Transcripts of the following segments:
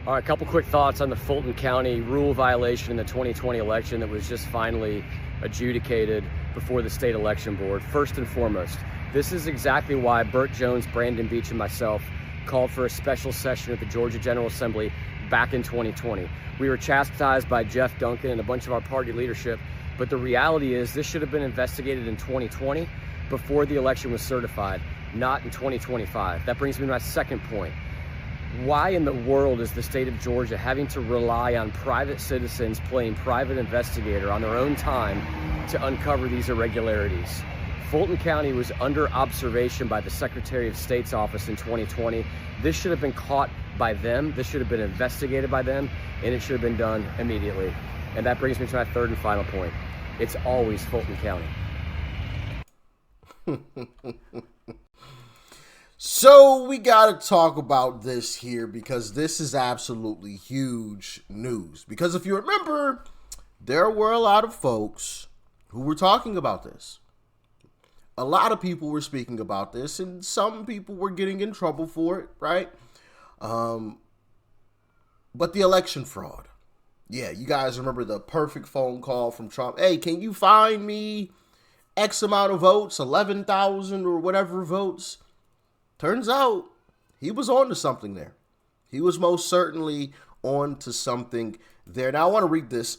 All right, a couple quick thoughts on the Fulton County rule violation in the 2020 election that was just finally adjudicated before the state election board. First and foremost, this is exactly why Burt Jones, Brandon Beach, and myself called for a special session at the Georgia General Assembly back in 2020. We were chastised by Jeff Duncan and a bunch of our party leadership, but the reality is this should have been investigated in 2020 before the election was certified, not in 2025. That brings me to my second point. Why in the world is the state of Georgia having to rely on private citizens playing private investigator on their own time to uncover these irregularities? Fulton County was under observation by the Secretary of State's office in 2020. This should have been caught by them. This should have been investigated by them, and it should have been done immediately. And that brings me to my third and final point. It's always Fulton County. So we got to talk about this here because this is absolutely huge news. Because if you remember, there were a lot of folks who were talking about this. A lot of people were speaking about this, and some people were getting in trouble for it, right? But the election fraud. Yeah, you guys remember the perfect phone call from Trump. Hey, can you find me X amount of votes, 11,000 or whatever votes? Turns out he was on to something there. He was most certainly on to something there. Now, I want to read this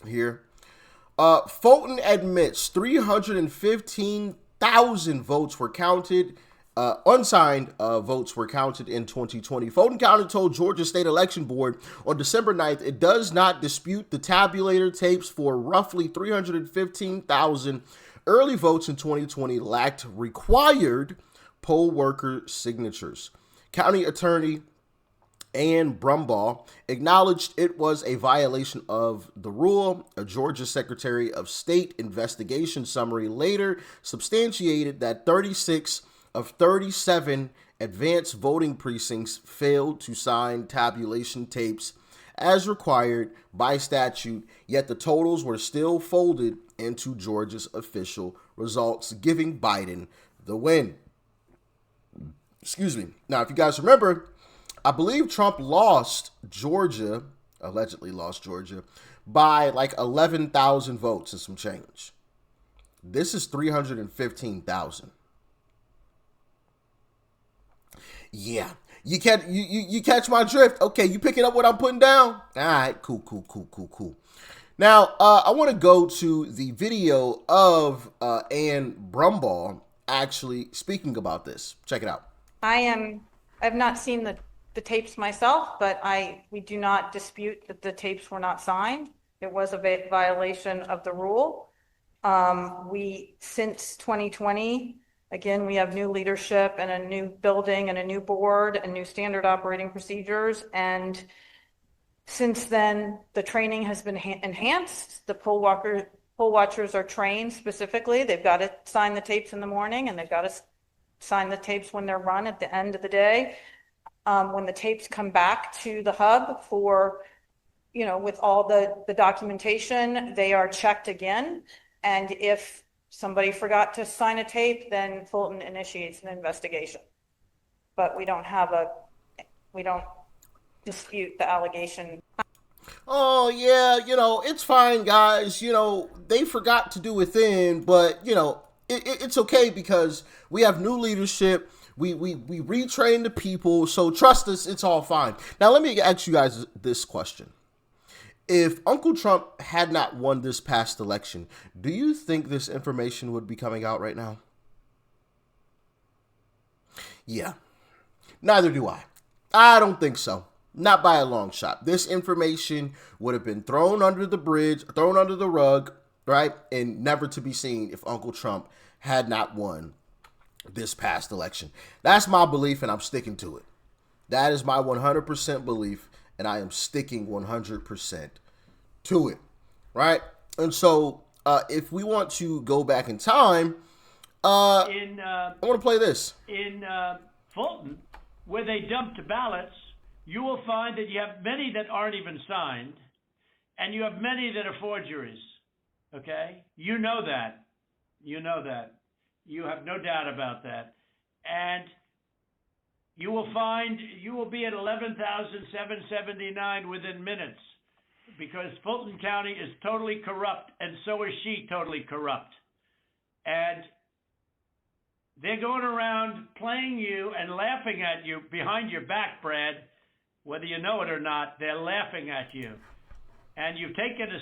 here. Fulton admits 315,000 votes were counted. Unsigned votes were counted in 2020. Fulton County told Georgia State Election Board on December 9th it does not dispute the tabulator tapes for roughly 315,000 early votes in 2020 lacked required poll worker signatures. County Attorney Ann Brumbaugh acknowledged it was a violation of the rule. A Georgia Secretary of State investigation summary later substantiated that 36 of 37 advanced voting precincts failed to sign tabulation tapes as required by statute, yet the totals were still folded into Georgia's official results, giving Biden the win. Excuse me. Now, if you guys remember, I believe Trump allegedly lost Georgia, by like 11,000 votes and some change. This is 315,000. Yeah. You catch my drift? Okay, you picking up what I'm putting down? All right, cool. Now, I want to go to the video of Ann Brumbaugh actually speaking about this. Check it out. I've not seen the tapes myself, but we do not dispute that the tapes were not signed. It was a violation of the rule. Since 2020, again, we have new leadership and a new building and a new board and new standard operating procedures. And since then, the training has been enhanced. The poll watchers are trained specifically. They've got to sign the tapes in the morning, and they've got to sign the tapes when they're run at the end of the day. When the tapes come back to the hub for, with all the documentation, they are checked again. And if somebody forgot to sign a tape, then Fulton initiates an investigation. But we don't dispute the allegation. Oh, yeah, it's fine, guys. They forgot to do a thing, but, it's okay because we have new leadership. We retrain the people. So trust us, it's all fine. Now, let me ask you guys this question. If Uncle Trump had not won this past election, do you think this information would be coming out right now? Yeah, neither do I. I don't think so. Not by a long shot. This information would have been thrown under the bridge, thrown under the rug, right? And never to be seen if Uncle Trump had not won this past election. That's my belief, and I'm sticking to it. That is my 100% belief, and I am sticking 100% to it, right? And so, if we want to go back in time, I want to play this. In Fulton, where they dumped ballots, you will find that you have many that aren't even signed, and you have many that are forgeries, okay? You know that. You have no doubt about that. And you will be at 11,779 within minutes, because Fulton County is totally corrupt, and so is she totally corrupt. And they're going around playing you and laughing at you behind your back, Brad. Whether you know it or not, they're laughing at you. And you've taken a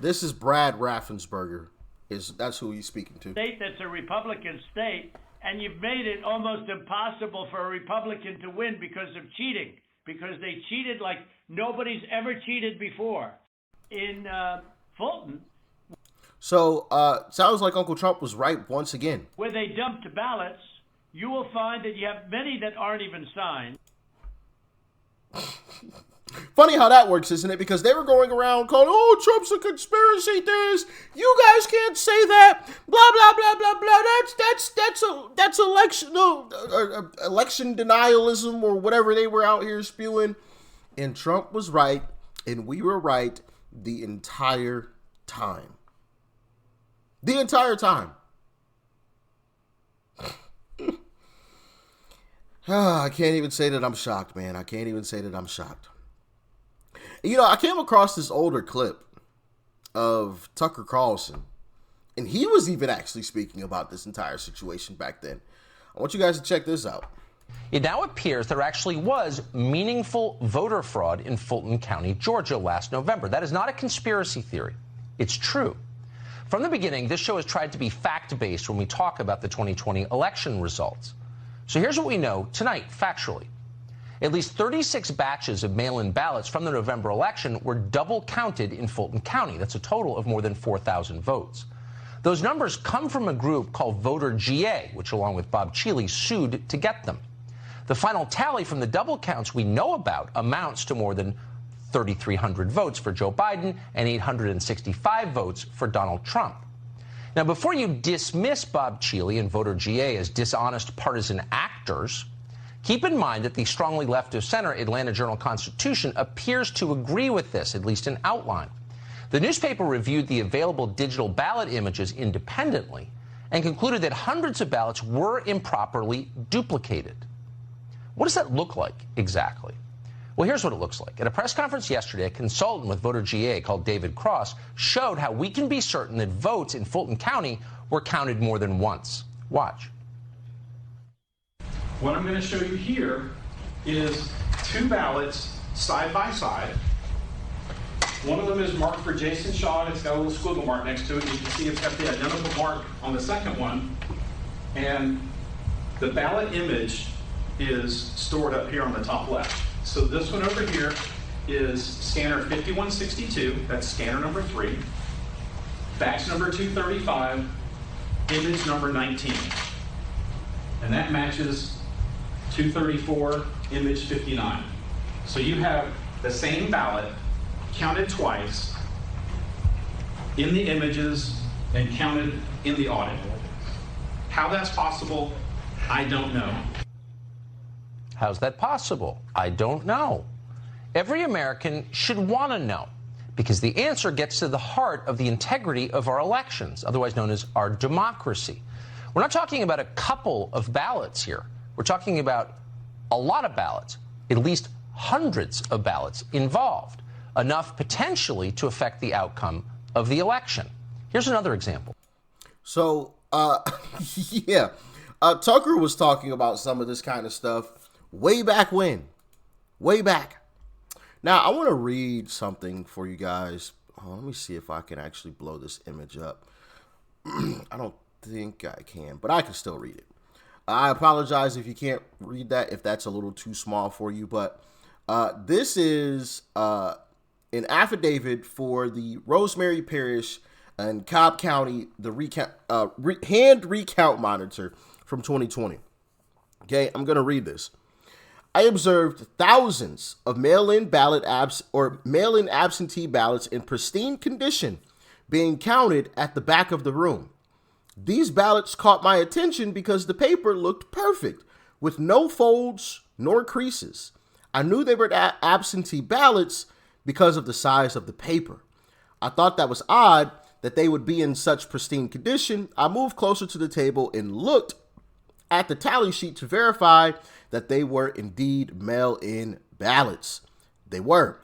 This is Brad Raffensperger. That's who he's speaking to. state that's a Republican state, and you've made it almost impossible for a Republican to win because of cheating, because they cheated like nobody's ever cheated before. In Fulton, So, sounds like Uncle Trump was right once again. where they dumped ballots, you will find that you have many that aren't even signed. Funny how that works, isn't it? Because they were going around calling, "Oh, Trump's a conspiracy theorist. You guys can't say that. Blah blah blah blah blah. That's election election denialism or whatever they were out here spewing." And Trump was right, and we were right the entire time. The entire time. I can't even say that I'm shocked, man. I can't even say that I'm shocked. You know, I came across this older clip of Tucker Carlson, and he was even actually speaking about this entire situation back then. I want you guys to check this out. It now appears there actually was meaningful voter fraud in Fulton County, Georgia last November. That is not a conspiracy theory. It's true. From the beginning, this show has tried to be fact-based when we talk about the 2020 election results. So here's what we know tonight, factually. At least 36 batches of mail-in ballots from the November election were double counted in Fulton County. That's a total of more than 4,000 votes. Those numbers come from a group called Voter GA, which along with Bob Cheeley sued to get them. The final tally from the double counts we know about amounts to more than 3,300 votes for Joe Biden and 865 votes for Donald Trump. Now, before you dismiss Bob Cheeley and Voter GA as dishonest partisan actors, keep in mind that the strongly left-of-center Atlanta Journal-Constitution appears to agree with this, at least in outline. The newspaper reviewed the available digital ballot images independently and concluded that hundreds of ballots were improperly duplicated. What does that look like exactly? Well, here's what it looks like. At a press conference yesterday, a consultant with Voter GA called David Cross showed how we can be certain that votes in Fulton County were counted more than once. Watch. What I'm going to show you here is two ballots side by side. One of them is marked for Jason Shaw, and it's got a little squiggle mark next to it. You can see it's got the identical mark on the second one. And the ballot image is stored up here on the top left. So this one over here is scanner 5162, that's scanner number 3, batch number 235, image number 19. And that matches 234, image 59. So you have the same ballot counted twice in the images and counted in the audit. How that's possible, I don't know. How's that possible? I don't know. Every American should want to know, because the answer gets to the heart of the integrity of our elections, otherwise known as our democracy. We're not talking about a couple of ballots here. We're talking about a lot of ballots, at least hundreds of ballots involved, enough potentially to affect the outcome of the election. Here's another example. So, yeah, Tucker was talking about some of this kind of stuff way back when. Way back. Now, I want to read something for you guys. Oh, let me see if I can actually blow this image up. I don't think I can, but I can still read it. I apologize if you can't read that, if that's a little too small for you, but this is an affidavit for the Rosemary Parish and Cobb County, the hand recount monitor from 2020. Okay, I'm going to read this. I observed thousands of mail-in absentee ballots in pristine condition being counted at the back of the room. These ballots caught my attention because the paper looked perfect, with no folds nor creases. I knew they were absentee ballots because of the size of the paper. I thought that was odd that they would be in such pristine condition. I moved closer to the table and looked at the tally sheet to verify that they were indeed mail-in ballots. They were.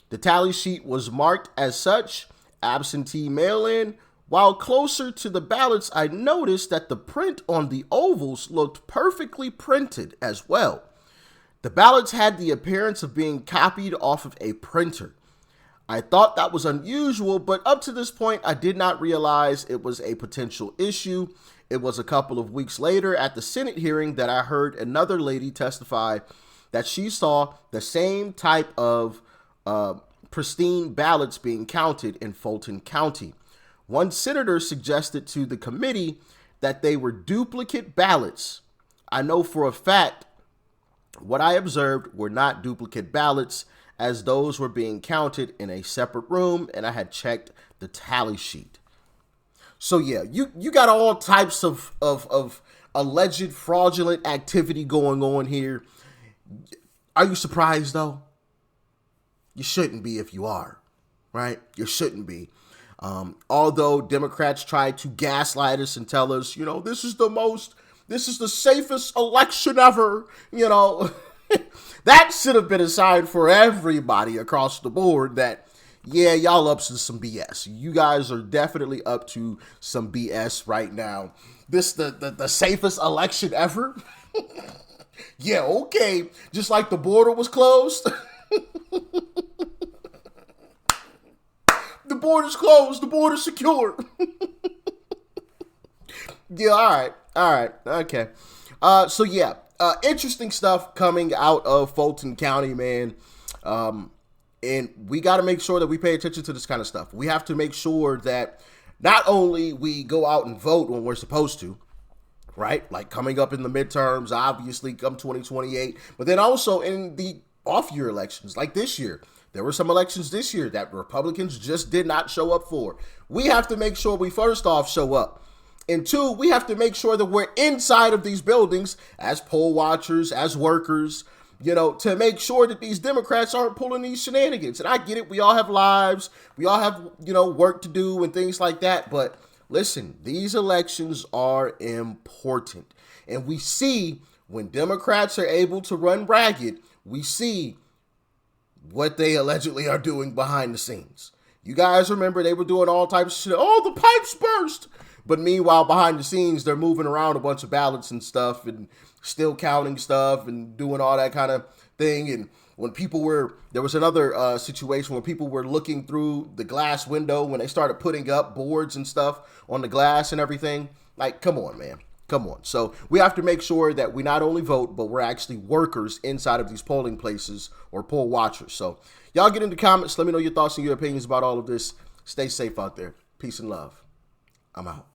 The tally sheet was marked as such, absentee mail-in. While closer to the ballots, I noticed that the print on the ovals looked perfectly printed as well. The ballots had the appearance of being copied off of a printer. I thought that was unusual, but up to this point, I did not realize it was a potential issue. It was a couple of weeks later at the Senate hearing that I heard another lady testify that she saw the same type of pristine ballots being counted in Fulton County. One senator suggested to the committee that they were duplicate ballots. I know for a fact what I observed were not duplicate ballots, as those were being counted in a separate room, and I had checked the tally sheet. So yeah, you got all types of alleged fraudulent activity going on here. Are you surprised though? You shouldn't be if you are, right? You shouldn't be. Although Democrats tried to gaslight us and tell us, this is the safest election ever, that should have been a sign for everybody across the board that, yeah, y'all up to some BS. You guys are definitely up to some BS right now. This the safest election ever? Yeah, okay. Just like the border was closed. The border's closed. The border's secure. Yeah, all right. Okay. So yeah, interesting stuff coming out of Fulton County, man. And we got to make sure that we pay attention to this kind of stuff. We have to make sure that not only we go out and vote when we're supposed to, right? Like coming up in the midterms, obviously come 2028, but then also in the off-year elections like this year. There were some elections this year that Republicans just did not show up for. We have to make sure we first off show up. And two, we have to make sure that we're inside of these buildings as poll watchers, as workers, to make sure that these Democrats aren't pulling these shenanigans. And I get it. We all have lives. We all have, work to do and things like that. But listen, these elections are important. And we see when Democrats are able to run ragged, we see what they allegedly are doing behind the scenes. You guys remember they were doing all types of shit. Oh, the pipes burst. But meanwhile, behind the scenes, they're moving around a bunch of ballots and stuff and still counting stuff and doing all that kind of thing. And when there was another situation where people were looking through the glass window when they started putting up boards and stuff on the glass and everything. Like, come on, man. Come on. So we have to make sure that we not only vote, but we're actually workers inside of these polling places or poll watchers. So y'all get in the comments. Let me know your thoughts and your opinions about all of this. Stay safe out there. Peace and love. I'm out.